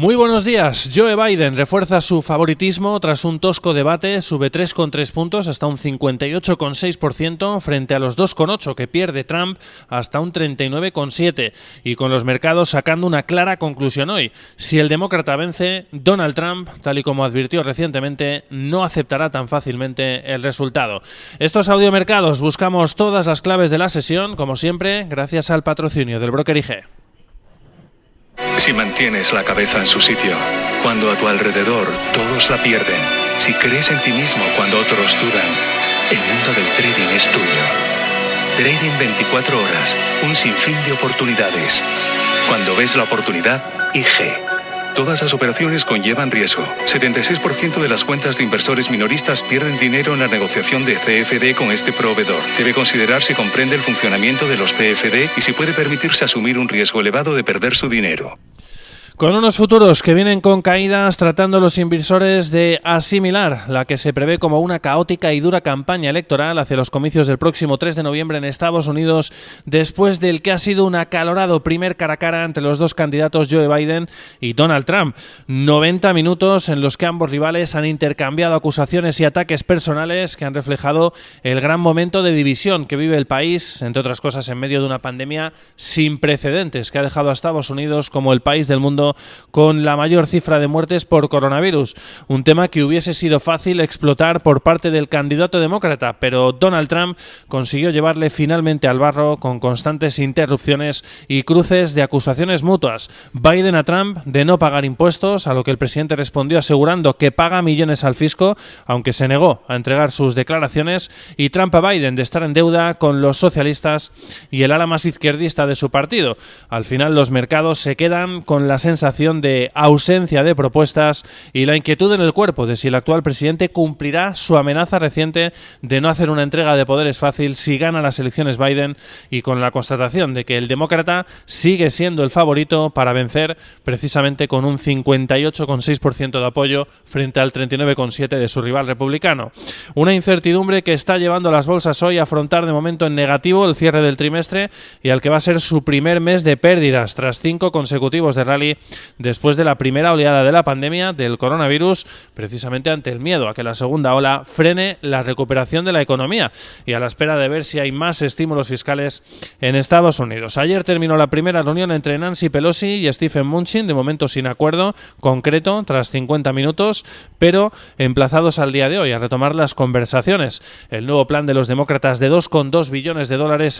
Muy buenos días. Joe Biden refuerza su favoritismo tras un tosco debate, sube 3,3 puntos hasta un 58,6% frente a los 2,8 que pierde Trump hasta un 39,7%, y con los mercados sacando una clara conclusión hoy. Si el demócrata vence, Donald Trump, tal y como advirtió recientemente, no aceptará tan fácilmente el resultado. Estos audiomercados buscamos todas las claves de la sesión, como siempre, gracias al patrocinio del broker IG. Si mantienes la cabeza en su sitio, cuando a tu alrededor todos la pierden, si crees en ti mismo cuando otros dudan, el mundo del trading es tuyo. Trading 24 horas, un sinfín de oportunidades. Cuando ves la oportunidad, IG. Todas las operaciones conllevan riesgo. 76% de las cuentas de inversores minoristas pierden dinero en la negociación de CFD con este proveedor. Debe considerar si comprende el funcionamiento de los PFD y si puede permitirse asumir un riesgo elevado de perder su dinero. Con unos futuros que vienen con caídas, tratando los inversores de asimilar la que se prevé como una caótica y dura campaña electoral hacia los comicios del próximo 3 de noviembre en Estados Unidos, después del que ha sido un acalorado primer cara a cara entre los dos candidatos Joe Biden y Donald Trump. 90 minutos en los que ambos rivales han intercambiado acusaciones y ataques personales que han reflejado el gran momento de división que vive el país, entre otras cosas en medio de una pandemia sin precedentes que ha dejado a Estados Unidos como el país del mundo con la mayor cifra de muertes por coronavirus, un tema que hubiese sido fácil explotar por parte del candidato demócrata, pero Donald Trump consiguió llevarle finalmente al barro con constantes interrupciones y cruces de acusaciones mutuas. Biden a Trump de no pagar impuestos, a lo que el presidente respondió asegurando que paga millones al fisco, aunque se negó a entregar sus declaraciones, y Trump a Biden de estar en deuda con los socialistas y el ala más izquierdista de su partido. Al final los mercados se quedan con la sensación de ausencia de propuestas y la inquietud en el cuerpo de si el actual presidente cumplirá su amenaza reciente de no hacer una entrega de poderes fácil si gana las elecciones Biden, y con la constatación de que el demócrata sigue siendo el favorito para vencer, precisamente con un 58,6% de apoyo frente al 39,7% de su rival republicano. Una incertidumbre que está llevando a las bolsas hoy a afrontar de momento en negativo el cierre del trimestre y al que va a ser su primer mes de pérdidas tras 5 consecutivos de rally después de la primera oleada de la pandemia del coronavirus, precisamente ante el miedo a que la segunda ola frene la recuperación de la economía y a la espera de ver si hay más estímulos fiscales en Estados Unidos. Ayer terminó la primera reunión entre Nancy Pelosi y Stephen Mnuchin, de momento sin acuerdo concreto tras 50 minutos, pero emplazados al día de hoy a retomar las conversaciones. El nuevo plan de los demócratas de $2,2 billones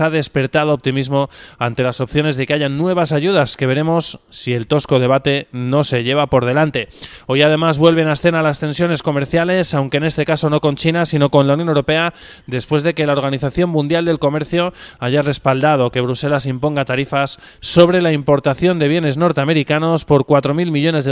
ha despertado optimismo ante las opciones de que haya nuevas ayudas que veremos si el tosco debate no se lleva por delante. Hoy además vuelven a escena las tensiones comerciales, aunque en este caso no con China, sino con la Unión Europea, después de que la Organización Mundial del Comercio haya respaldado que Bruselas imponga tarifas sobre la importación de bienes norteamericanos por $4.000 millones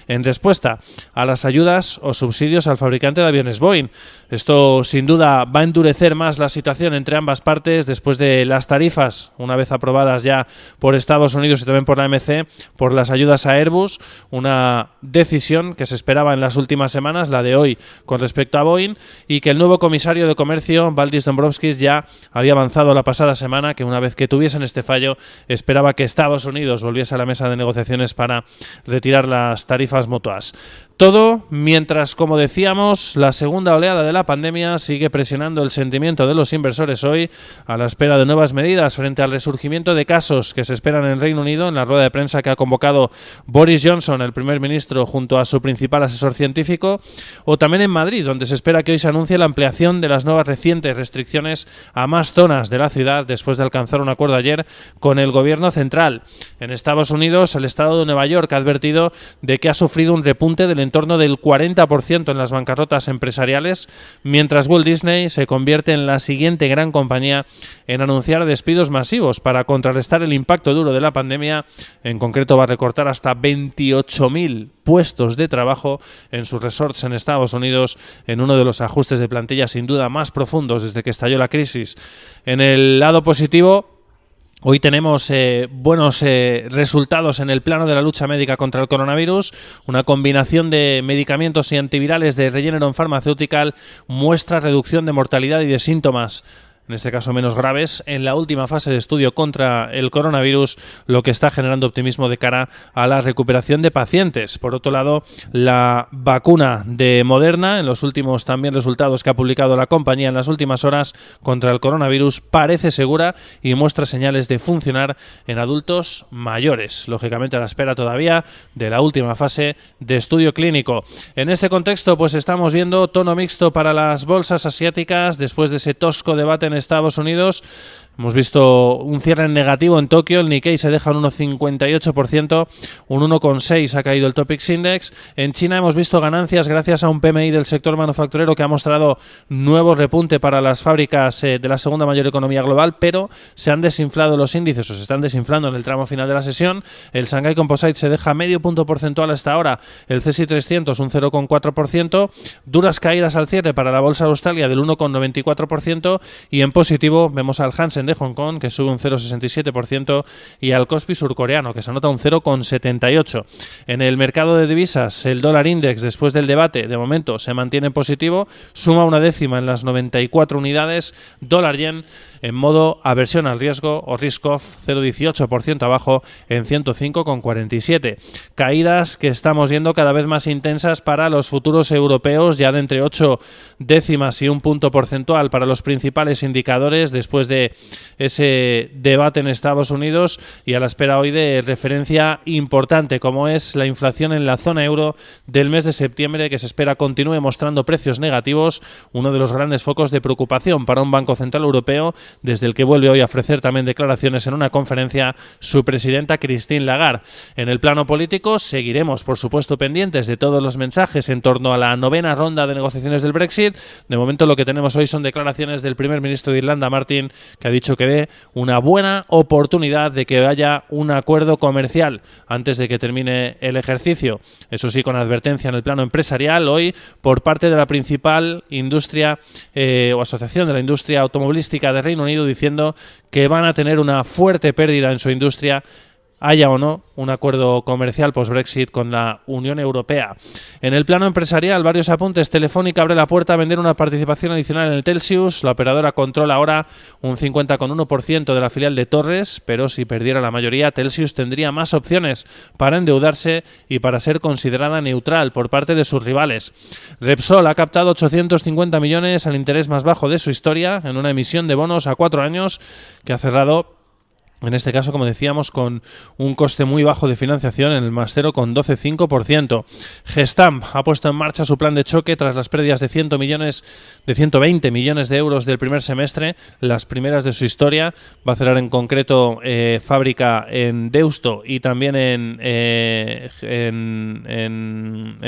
en respuesta a las ayudas o subsidios al fabricante de aviones Boeing. Esto sin duda va a endurecer más la situación entre ambas partes después de las tarifas, una vez aprobadas ya por Estados Unidos y también por la OMC, por las ayudas a Airbus, una decisión que se esperaba en las últimas semanas, la de hoy con respecto a Boeing, y que el nuevo comisario de Comercio, Valdis Dombrovskis, ya había avanzado la pasada semana que una vez que tuviesen este fallo, esperaba que Estados Unidos volviese a la mesa de negociaciones para retirar las tarifas mutuas. Todo mientras, como decíamos, la segunda oleada de la pandemia sigue presionando el sentimiento de los inversores hoy a la espera de nuevas medidas frente al resurgimiento de casos que se esperan en Reino Unido en la rueda de prensa que ha convocado Boris Johnson, el primer ministro, junto a su principal asesor científico, o también en Madrid, donde se espera que hoy se anuncie la ampliación de las nuevas recientes restricciones a más zonas de la ciudad después de alcanzar un acuerdo ayer con el gobierno central. En Estados Unidos, el estado de Nueva York ha advertido de que ha sufrido un repunte del entorno del 40% en las bancarrotas empresariales, mientras Walt Disney se convierte en la siguiente gran compañía en anunciar despidos masivos para contrarrestar el impacto duro de la pandemia. En concreto va a recortar hasta 28.000 puestos de trabajo en sus resorts en Estados Unidos, en uno de los ajustes de plantilla sin duda más profundos desde que estalló la crisis. En el lado positivo, hoy tenemos buenos resultados en el plano de la lucha médica contra el coronavirus. Una combinación de medicamentos y antivirales de Regeneron Pharmaceutical muestra reducción de mortalidad y de síntomas en este caso menos graves, en la última fase de estudio contra el coronavirus, lo que está generando optimismo de cara a la recuperación de pacientes. Por otro lado, la vacuna de Moderna, en los últimos también resultados que ha publicado la compañía en las últimas horas contra el coronavirus, parece segura y muestra señales de funcionar en adultos mayores. Lógicamente a la espera todavía de la última fase de estudio clínico. En este contexto, pues estamos viendo tono mixto para las bolsas asiáticas después de ese tosco debate en Estados Unidos. Hemos visto un cierre en negativo en Tokio, el Nikkei se deja un 1,58%, un 1,6% ha caído el Topix Index. En China hemos visto ganancias gracias a un PMI del sector manufacturero que ha mostrado nuevo repunte para las fábricas de la segunda mayor economía global, pero se han desinflado los índices o se están desinflando en el tramo final de la sesión. El Shanghai Composite se deja medio punto porcentual hasta ahora, el CSI 300 un 0,4%, duras caídas al cierre para la bolsa de Australia del 1,94% y en positivo vemos al Hansen de Hong Kong que sube un 0,67% y al Kospi surcoreano que se anota un 0,78%. En el mercado de divisas, el dólar index después del debate de momento se mantiene en positivo, suma una décima en las 94 unidades, dólar yen en modo aversión al riesgo o risk off 0,18% abajo en 105,47. Caídas que estamos viendo cada vez más intensas para los futuros europeos, ya de entre 8 décimas y un punto porcentual para los principales indicadores después de ese debate en Estados Unidos y a la espera hoy de referencia importante como es la inflación en la zona euro del mes de septiembre, que se espera continúe mostrando precios negativos, uno de los grandes focos de preocupación para un Banco Central Europeo, desde el que vuelve hoy a ofrecer también declaraciones en una conferencia su presidenta Christine Lagarde. En el plano político seguiremos, por supuesto, pendientes de todos los mensajes en torno a la novena ronda de negociaciones del Brexit. De momento lo que tenemos hoy son declaraciones del primer ministro de Irlanda, Martin, que ha dicho que ve una buena oportunidad de que haya un acuerdo comercial antes de que termine el ejercicio. Eso sí, con advertencia en el plano empresarial hoy por parte de la principal industria o asociación de la industria automovilística de Reino Unido, diciendo que van a tener una fuerte pérdida en su industria haya o no un acuerdo comercial post-Brexit con la Unión Europea. En el plano empresarial, varios apuntes. Telefónica abre la puerta a vender una participación adicional en el Telxius. La operadora controla ahora un 50,1% de la filial de Torres, pero si perdiera la mayoría, Telxius tendría más opciones para endeudarse y para ser considerada neutral por parte de sus rivales. Repsol ha captado 850 millones al interés más bajo de su historia en una emisión de bonos a 4 años que ha cerrado, en este caso, como decíamos, con un coste muy bajo de financiación en el más 0,125%. Gestamp ha puesto en marcha su plan de choque tras las pérdidas de 120 millones de euros del primer semestre, las primeras de su historia. Va a cerrar en concreto fábrica en Deusto y también en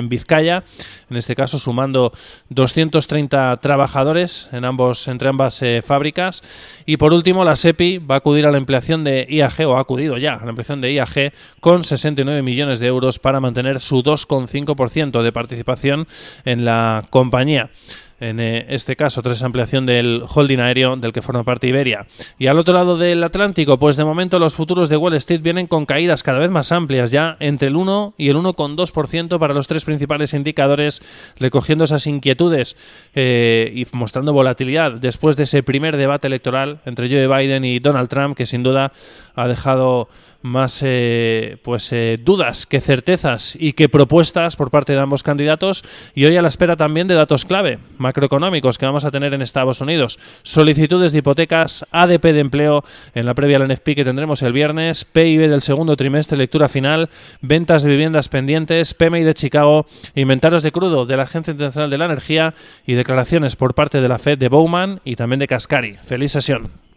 Vizcaya, en este caso sumando 230 trabajadores entre ambas fábricas. Y por último, la SEPI va a acudir a la ampliación de IAG, o ha acudido ya a la ampliación de IAG con 69 millones de euros para mantener su 2,5% de participación en la compañía. En este caso, tras ampliación del holding aéreo del que forma parte Iberia. Y al otro lado del Atlántico, pues de momento los futuros de Wall Street vienen con caídas cada vez más amplias, ya entre el 1 y el 1,2% para los tres principales indicadores, recogiendo esas inquietudes y mostrando volatilidad después de ese primer debate electoral entre Joe Biden y Donald Trump, que sin duda ha dejado más dudas que certezas y que propuestas por parte de ambos candidatos, y hoy a la espera también de datos clave macroeconómicos que vamos a tener en Estados Unidos. Solicitudes de hipotecas, ADP de empleo en la previa al NFP que tendremos el viernes, PIB del segundo trimestre, lectura final, ventas de viviendas pendientes, PMI de Chicago, inventarios de crudo de la Agencia Internacional de la Energía y declaraciones por parte de la Fed de Bowman y también de Kaspari. Feliz sesión.